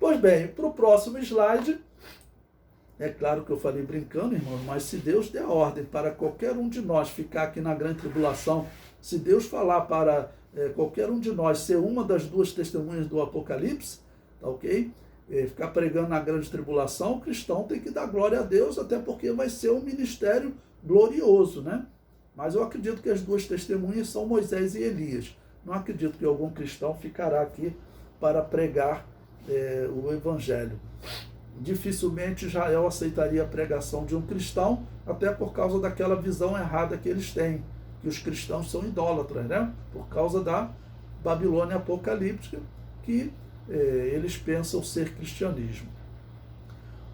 Pois bem, para o próximo slide, é claro que eu falei brincando, irmãos, mas se Deus der ordem para qualquer um de nós ficar aqui na grande tribulação, se Deus falar para qualquer um de nós ser uma das duas testemunhas do Apocalipse, tá ok? Ficar pregando na grande tribulação, o cristão tem que dar glória a Deus, até porque vai ser um ministério glorioso, né? Mas eu acredito que as duas testemunhas são Moisés e Elias. Não acredito que algum cristão ficará aqui para pregar o evangelho. Dificilmente Israel aceitaria a pregação de um cristão, até por causa daquela visão errada que eles têm, que os cristãos são idólatras, né? Por causa da Babilônia apocalíptica, que eles pensam ser cristianismo.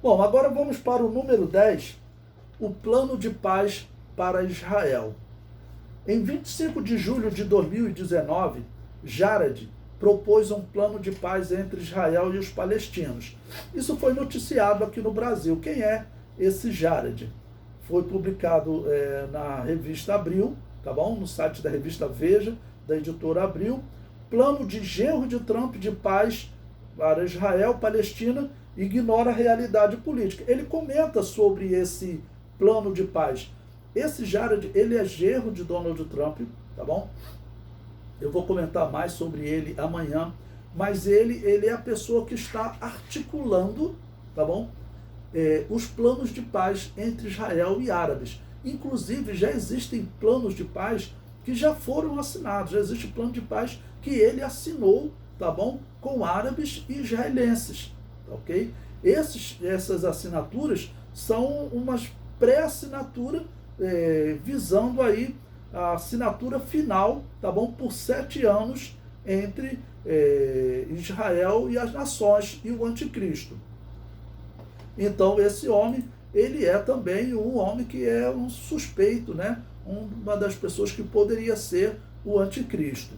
Bom, agora vamos para o número 10, o plano de paz para Israel. Em 25 de julho de 2019, Jared propôs um plano de paz entre Israel e os palestinos. Isso foi noticiado aqui no Brasil. Quem é esse Jared? Foi publicado na revista Abril, tá bom? No site da revista Veja, da editora Abril. Plano de genro de Trump de paz para Israel, Palestina, ignora a realidade política. Ele comenta sobre esse plano de paz. Esse Jared, ele é genro de Donald Trump, tá bom? Eu vou comentar mais sobre ele amanhã, mas ele é a pessoa que está articulando, tá bom? Os planos de paz entre Israel e árabes. Inclusive, já existem planos de paz que já foram assinados. Já existe plano de paz que ele assinou, tá bom? Com árabes e israelenses, tá ok? Essas assinaturas são umas pré-assinatura visando aí a assinatura final, tá bom? Por 7 anos entre Israel e as nações e o anticristo. Então, esse homem, ele é também um homem que é um suspeito, né? Uma das pessoas que poderia ser o anticristo.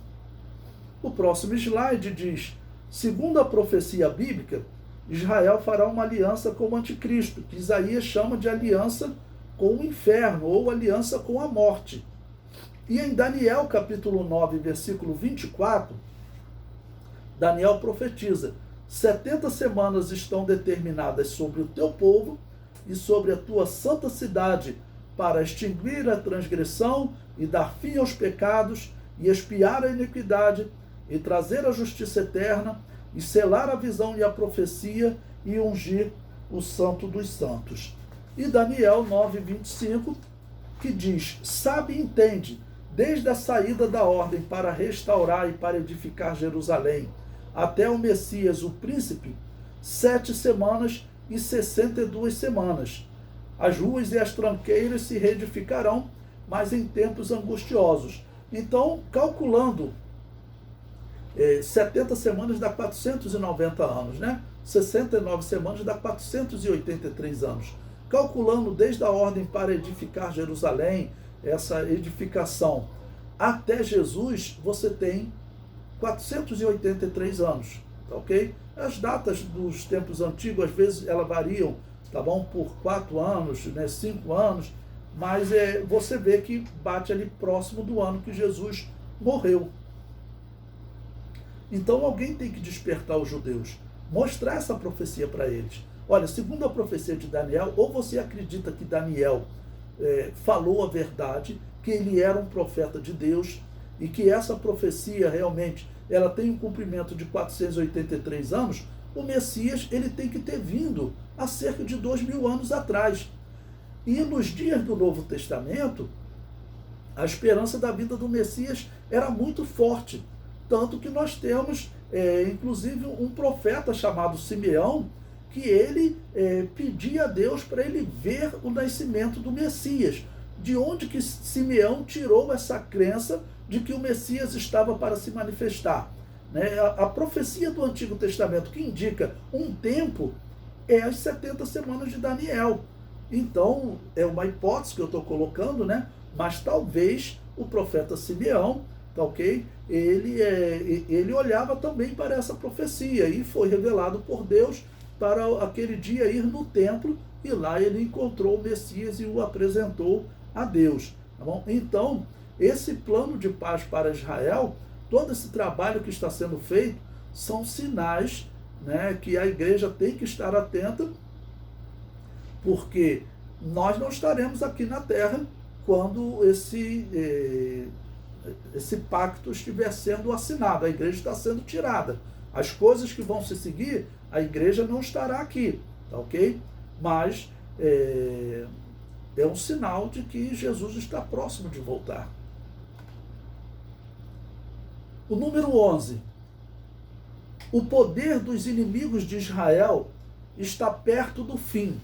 O próximo slide diz: segundo a profecia bíblica, Israel fará uma aliança com o anticristo, que Isaías chama de aliança com o inferno, ou aliança com a morte. E em Daniel capítulo 9, versículo 24, Daniel profetiza: 70 semanas estão determinadas sobre o teu povo e sobre a tua santa cidade, para extinguir a transgressão e dar fim aos pecados, e expiar a iniquidade, e trazer a justiça eterna, e selar a visão e a profecia, e ungir o santo dos santos. E Daniel 9:25, que diz: sabe e entende, desde a saída da ordem para restaurar e para edificar Jerusalém, até o Messias, o príncipe, 7 semanas e 62 semanas. As ruas e as tranqueiras se reedificarão, mas em tempos angustiosos. Então, calculando 70 semanas dá 490 anos, né? 69 semanas dá 483 anos. Calculando desde a ordem para edificar Jerusalém, essa edificação, até Jesus, você tem 483 anos, tá ok? As datas dos tempos antigos, às vezes, elas variam, tá bom? Por 4 anos, né? 5 anos, mas você vê que bate ali próximo do ano que Jesus morreu. Então alguém tem que despertar os judeus, mostrar essa profecia para eles. Olha, segundo a profecia de Daniel, ou você acredita que Daniel falou a verdade, que ele era um profeta de Deus, e que essa profecia realmente ela tem um cumprimento de 483 anos, o Messias ele tem que ter vindo há cerca de 2000 anos atrás. E nos dias do Novo Testamento, a esperança da vinda do Messias era muito forte. Tanto que nós temos, inclusive, um profeta chamado Simeão, que ele pedia a Deus para ele ver o nascimento do Messias. De onde que Simeão tirou essa crença de que o Messias estava para se manifestar? Né? A profecia do Antigo Testamento que indica um tempo é as 70 semanas de Daniel. Então, é uma hipótese que eu estou colocando, né? Mas talvez o profeta Simeão, tá ok? Ele olhava também para essa profecia e foi revelado por Deus para aquele dia ir no templo, e lá ele encontrou o Messias e o apresentou a Deus. Tá bom? Então, esse plano de paz para Israel, todo esse trabalho que está sendo feito, são sinais né, que a igreja tem que estar atenta, porque nós não estaremos aqui na terra quando esse pacto estiver sendo assinado. A igreja está sendo tirada. As coisas que vão se seguir, a igreja não estará aqui, tá ok? Mas é um sinal de que Jesus está próximo de voltar. O número 11. O poder dos inimigos de Israel está perto do fim.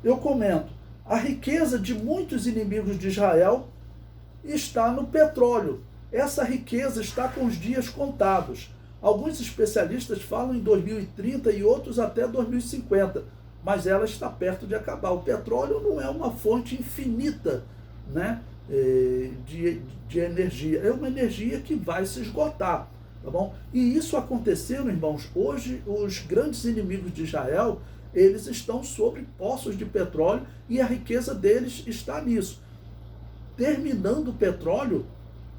Eu comento, a riqueza de muitos inimigos de Israel está no petróleo. Essa riqueza está com os dias contados. Alguns especialistas falam em 2030 e outros até 2050, mas ela está perto de acabar. O petróleo não é uma fonte infinita, né, de energia. É uma energia que vai se esgotar, tá bom? E isso acontecendo, irmãos, hoje os grandes inimigos de Israel, eles estão sobre poços de petróleo e a riqueza deles está nisso. Terminando o petróleo,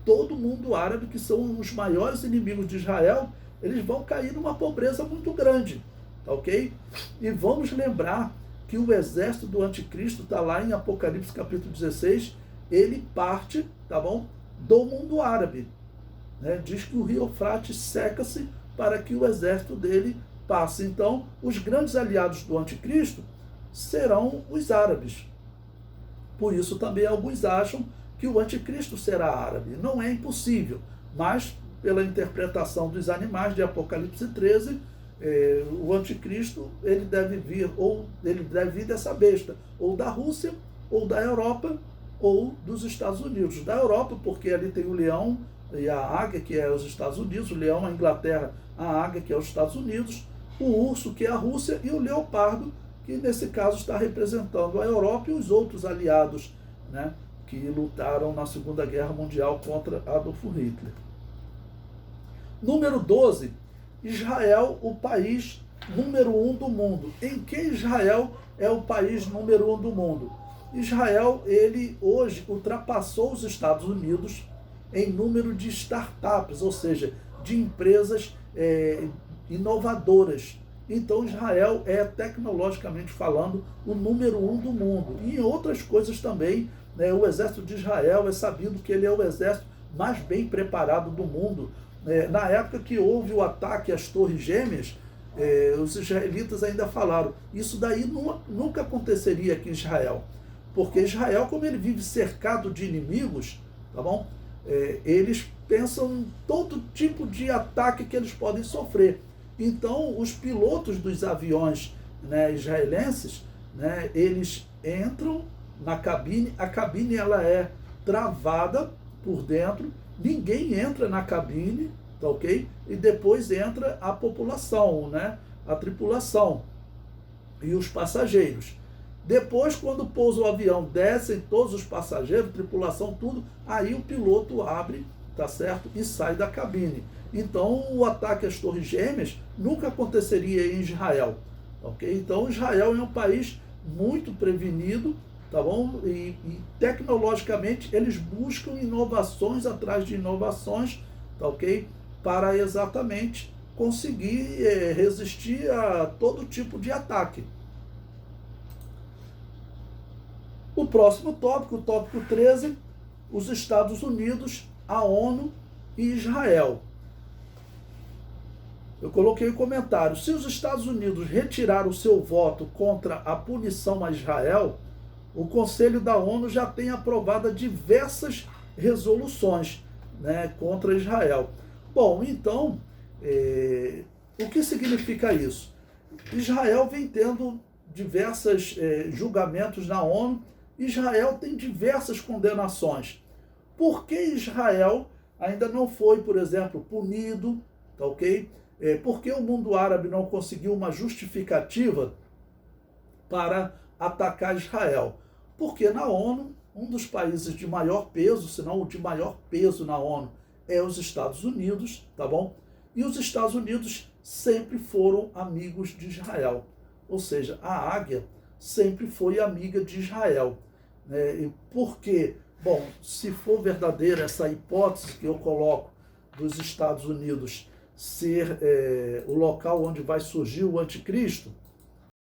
todo mundo árabe, que são os maiores inimigos de Israel, eles vão cair numa pobreza muito grande, tá ok? E vamos lembrar que o exército do anticristo está lá em Apocalipse capítulo 16, ele parte, tá bom, do mundo árabe, né? Diz que o rio Eufrates seca-se para que o exército dele passe. Então, os grandes aliados do anticristo serão os árabes. Por isso também alguns acham que o anticristo será árabe. Não é impossível, mas pela interpretação dos animais de Apocalipse 13, o anticristo ele deve vir dessa besta, ou da Rússia, ou da Europa, ou dos Estados Unidos. Da Europa, porque ali tem o leão e a águia, que é os Estados Unidos, o leão a Inglaterra, a águia, que é os Estados Unidos, o urso, que é a Rússia, e o leopardo, que nesse caso está representando a Europa e os outros aliados, né, que lutaram na Segunda Guerra Mundial contra Adolf Hitler. Número 12, Israel, o país número 1 do mundo. Em que Israel é o país número 1 do mundo? Israel, ele hoje ultrapassou os Estados Unidos em número de startups, ou seja, de empresas inovadoras. Então Israel é, tecnologicamente falando, o número 1 do mundo. E em outras coisas também, né, o exército de Israel é sabido que ele é o exército mais bem preparado do mundo. Na época que houve o ataque às Torres Gêmeas, os israelitas ainda falaram, isso daí nunca aconteceria aqui em Israel. Porque Israel, como ele vive cercado de inimigos, tá bom? Eles pensam em todo tipo de ataque que eles podem sofrer. Então, os pilotos dos aviões, né, israelenses, né, eles entram na cabine, a cabine ela é travada por dentro, ninguém entra na cabine, tá ok? E depois entra a população, né, a tripulação e os passageiros. Depois, quando pousa o avião, descem todos os passageiros, tripulação, tudo, aí o piloto abre, tá certo? E sai da cabine. Então, o ataque às Torres Gêmeas nunca aconteceria em Israel, ok? Então, Israel é um país muito prevenido, tá bom? E tecnologicamente, eles buscam inovações atrás de inovações, tá ok? Para exatamente conseguir resistir a todo tipo de ataque. O próximo tópico, o tópico 13, os Estados Unidos, a ONU e Israel. Eu coloquei o comentário, se os Estados Unidos retirar o seu voto contra a punição a Israel, o Conselho da ONU já tem aprovado diversas resoluções, né, contra Israel. Bom, então, o que significa isso? Israel vem tendo diversos julgamentos na ONU, Israel tem diversas condenações. Por que Israel ainda não foi, por exemplo, punido, tá ok? Por que o mundo árabe não conseguiu uma justificativa para atacar Israel? Porque na ONU, um dos países de maior peso, se não o de maior peso na ONU, é os Estados Unidos, tá bom? E os Estados Unidos sempre foram amigos de Israel. Ou seja, a águia sempre foi amiga de Israel. Porque, bom, se for verdadeira essa hipótese que eu coloco dos Estados Unidos ser o local onde vai surgir o anticristo,